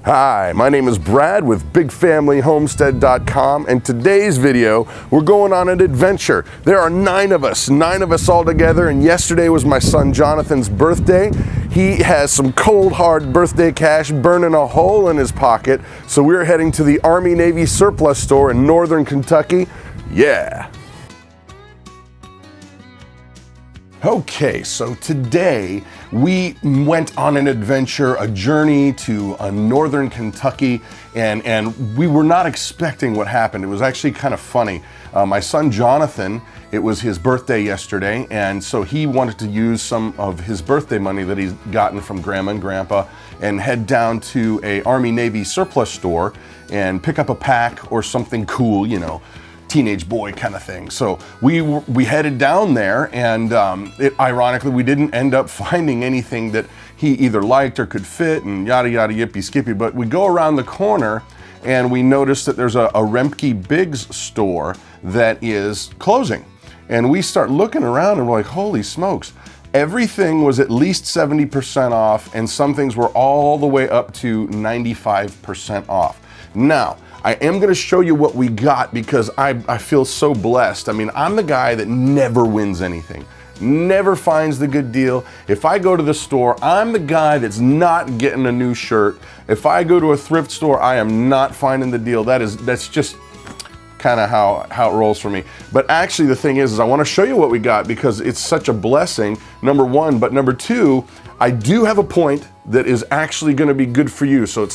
Hi, my name is Brad with BigFamilyHomestead.com, and today's video, we're going on an adventure. There are nine of us all together, and yesterday was my son Jonathan's birthday. He has some cold hard birthday cash burning a hole in his pocket, so we're heading to the Army Navy surplus store in northern Kentucky. Yeah. Okay, so today we went on an adventure, a journey to northern Kentucky, and we were not expecting what happened. It was actually kind of funny. My son Jonathan, it was his birthday yesterday, and so he wanted to use some of his birthday money that he's gotten from Grandma and Grandpa and head down to a Army Navy surplus store and pick up a pack or something cool, you know, teenage boy kind of thing. So we headed down there, and ironically we didn't end up finding anything that he either liked or could fit and yada yada yippee skippy, but we go around the corner and we notice that there's a Rempke Biggs store that is closing, and we start looking around and we're like, holy smokes, everything was at least 70% off, and some things were all the way up to 95% off. Now I am going to show you what we got because I feel so blessed. I mean, I'm the guy that never wins anything, never finds the good deal. If I go to the store, I'm the guy that's not getting a new shirt. If I go to a thrift store, I am not finding the deal. That's just kind of how it rolls for me. But actually the thing is I want to show you what we got because it's such a blessing, number one, but number two, I do have a point that is actually going to be good for you. So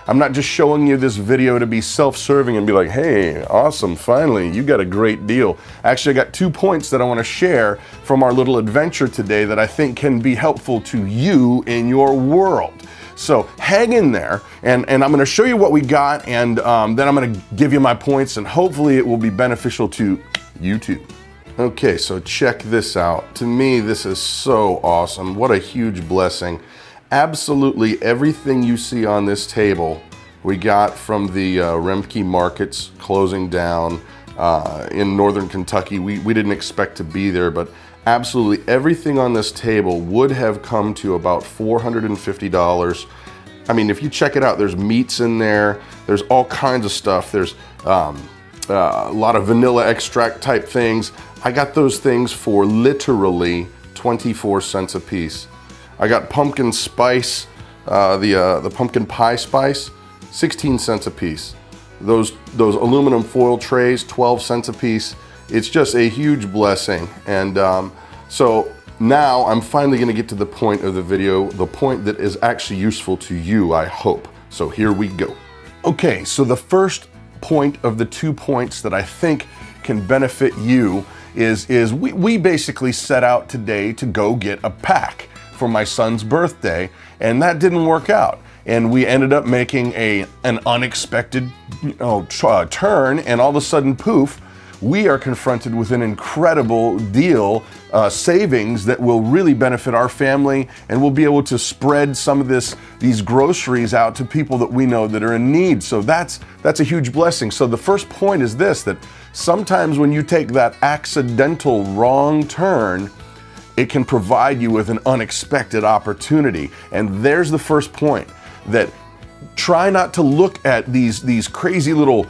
I'm not just showing you this video to be self-serving and be like, hey, awesome, finally, you got a great deal. Actually, I got 2 points that I want to share from our little adventure today that I think can be helpful to you in your world. So hang in there, and I'm going to show you what we got, and then I'm going to give you my points, and hopefully it will be beneficial to you too. Okay, so check this out. To me, this is so awesome. What a huge blessing. Absolutely everything you see on this table we got from the Rempke markets closing down in northern Kentucky. We didn't expect to be there, but absolutely everything on this table would have come to about $450. I mean, if you check it out, there's meats in there, there's all kinds of stuff. There's a lot of vanilla extract type things. I got those things for literally 24 cents a piece. I got pumpkin spice, the pumpkin pie spice, 16 cents a piece. Those aluminum foil trays, 12 cents a piece. It's just a huge blessing. And so now I'm finally gonna get to the point of the video, the point that is actually useful to you, I hope. So here we go. Okay, so the first point of the 2 points that I think can benefit you is we basically set out today to go get a pack for my son's birthday, and that didn't work out. And we ended up making an unexpected turn, and all of a sudden, poof, we are confronted with an incredible deal, savings that will really benefit our family, and we'll be able to spread some of these groceries out to people that we know that are in need. So that's a huge blessing. So the first point is this, that sometimes when you take that accidental wrong turn, it can provide you with an unexpected opportunity. And there's the first point, that try not to look at these crazy little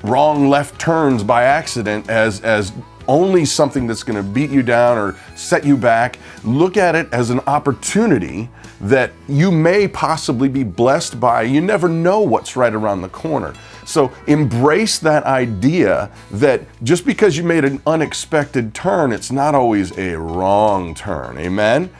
wrong left turns by accident as only something that's going to beat you down or set you back. Look at it as an opportunity that you may possibly be blessed by. You never know what's right around the corner. So embrace that idea that just because you made an unexpected turn, it's not always a wrong turn. Amen?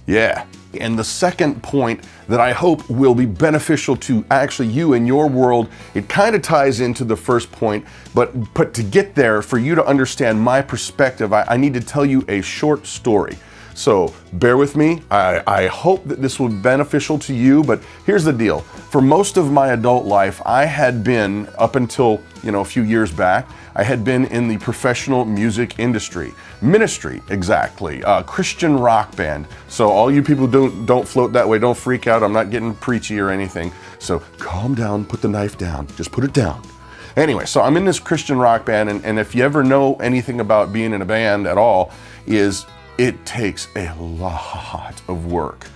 Yeah. And the second point that I hope will be beneficial to actually you in your world, it kind of ties into the first point, but to get there, for you to understand my perspective, I need to tell you a short story. So bear with me. I hope that this will be beneficial to you, but here's the deal. For most of my adult life, I had been, up until a few years back, I had been in the professional music industry. Ministry, exactly. Christian rock band. So all you people don't float that way, don't freak out. I'm not getting preachy or anything. So calm down, put the knife down, just put it down. Anyway, so I'm in this Christian rock band, and if you ever know anything about being in a band at all, it takes a lot of work.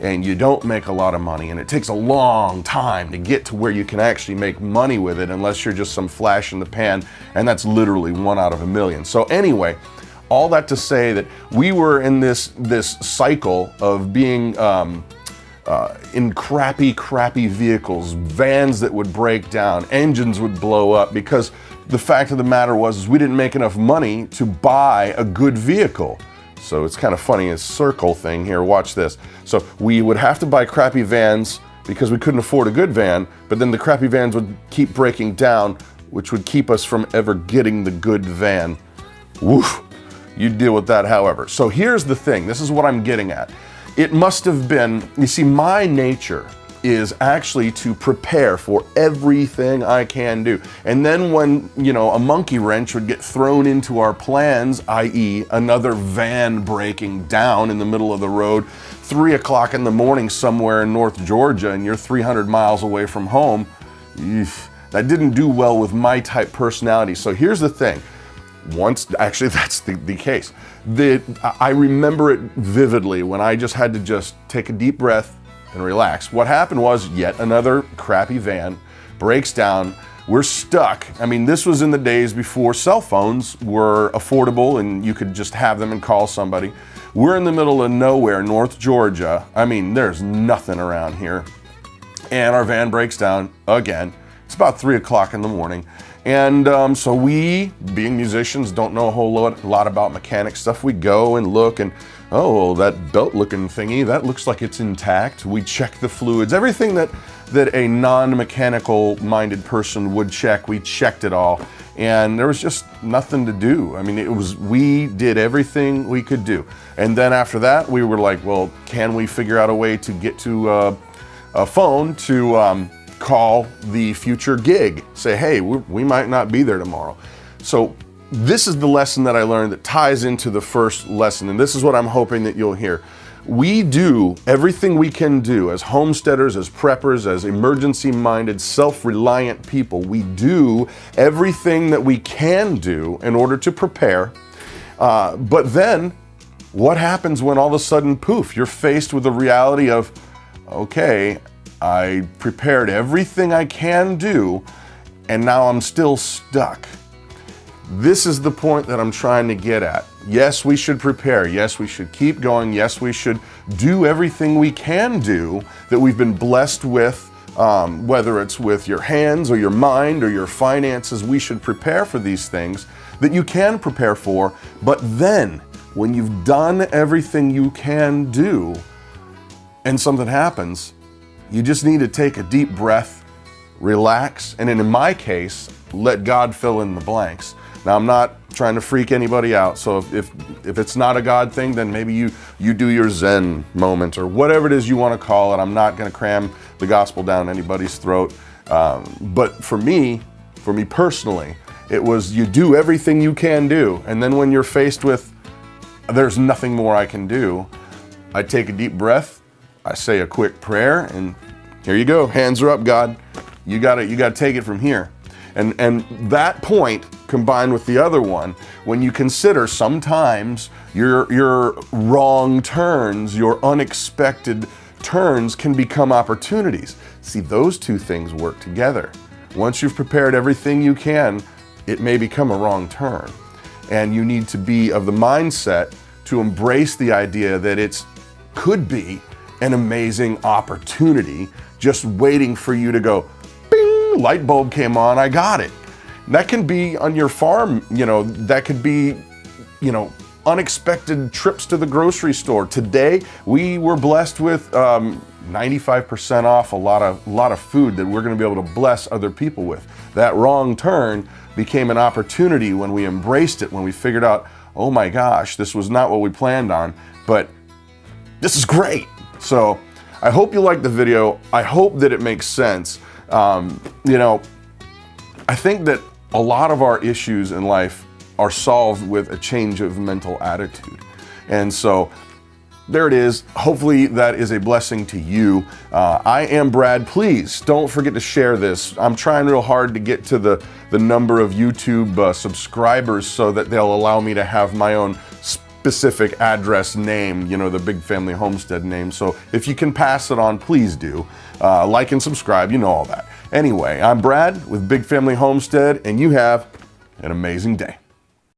and you don't make a lot of money, and it takes a long time to get to where you can actually make money with it, unless you're just some flash in the pan, and that's literally 1 out of a million. So anyway, all that to say that we were in this cycle of being in crappy vehicles, vans that would break down, engines would blow up, because the fact of the matter was we didn't make enough money to buy a good vehicle. So it's kind of funny, a circle thing here, watch this. So we would have to buy crappy vans because we couldn't afford a good van, but then the crappy vans would keep breaking down, which would keep us from ever getting the good van. Woof, you deal with that however. So here's the thing, this is what I'm getting at. It must have been, you see, my nature is actually to prepare for everything I can do. And then when, you know, a monkey wrench would get thrown into our plans, i.e. another van breaking down in the middle of the road, 3 o'clock in the morning somewhere in North Georgia, and you're 300 miles away from home, that didn't do well with my type personality. So here's the thing. Actually that's the case. I remember it vividly when I just had to just take a deep breath and relax. What happened was yet another crappy van breaks down. We're stuck. I mean, this was in the days before cell phones were affordable and you could just have them and call somebody. We're in the middle of nowhere, North Georgia. I mean, there's nothing around here. And our van breaks down again. It's about 3 o'clock in the morning. And so we, being musicians, don't know a whole lot about mechanic stuff. We go and look and, oh, that belt looking thingy, that looks like it's intact. We check the fluids, everything that a non-mechanical minded person would check, we checked it all. And there was just nothing to do. I mean, we did everything we could do. And then after that, we were like, well, can we figure out a way to get to a phone to call the future gig, say, hey, we might not be there tomorrow. So this is the lesson that I learned that ties into the first lesson, and this is what I'm hoping that you'll hear. We do everything we can do as homesteaders, as preppers, as emergency-minded, self-reliant people. We do everything that we can do in order to prepare, but then what happens when all of a sudden, poof, you're faced with the reality of, okay, I prepared everything I can do, and now I'm still stuck. This is the point that I'm trying to get at. Yes, we should prepare. Yes, we should keep going. Yes, we should do everything we can do that we've been blessed with, whether it's with your hands or your mind or your finances. We should prepare for these things that you can prepare for. But then, when you've done everything you can do and something happens, you just need to take a deep breath, relax, and in my case, let God fill in the blanks. Now, I'm not trying to freak anybody out, so if it's not a God thing, then maybe you do your Zen moment or whatever it is you want to call it. I'm not going to cram the gospel down anybody's throat. But for me personally, it was you do everything you can do, and then when you're faced with there's nothing more I can do, I take a deep breath, I say a quick prayer, and here you go. Hands are up, God. You gotta take it from here. And that point, combined with the other one, when you consider sometimes your wrong turns, your unexpected turns can become opportunities. See, those two things work together. Once you've prepared everything you can, it may become a wrong turn. And you need to be of the mindset to embrace the idea that it could be an amazing opportunity just waiting for you to go, bing, light bulb came on, I got it. That can be on your farm, you know, that could be, you know, unexpected trips to the grocery store. Today, we were blessed with 95% off a lot of food that we're gonna be able to bless other people with. That wrong turn became an opportunity when we embraced it, when we figured out, oh my gosh, this was not what we planned on, but this is great. So I hope you like the video. I hope that it makes sense. You know, I think that a lot of our issues in life are solved with a change of mental attitude. And so there it is. Hopefully that is a blessing to you. I am Brad. Please don't forget to share this. I'm trying real hard to get to the number of YouTube subscribers so that they'll allow me to have my own specific address name, you know, the Big Family Homestead name. So if you can pass it on, please do. Like and subscribe, you know all that. Anyway, I'm Brad with Big Family Homestead, and you have an amazing day.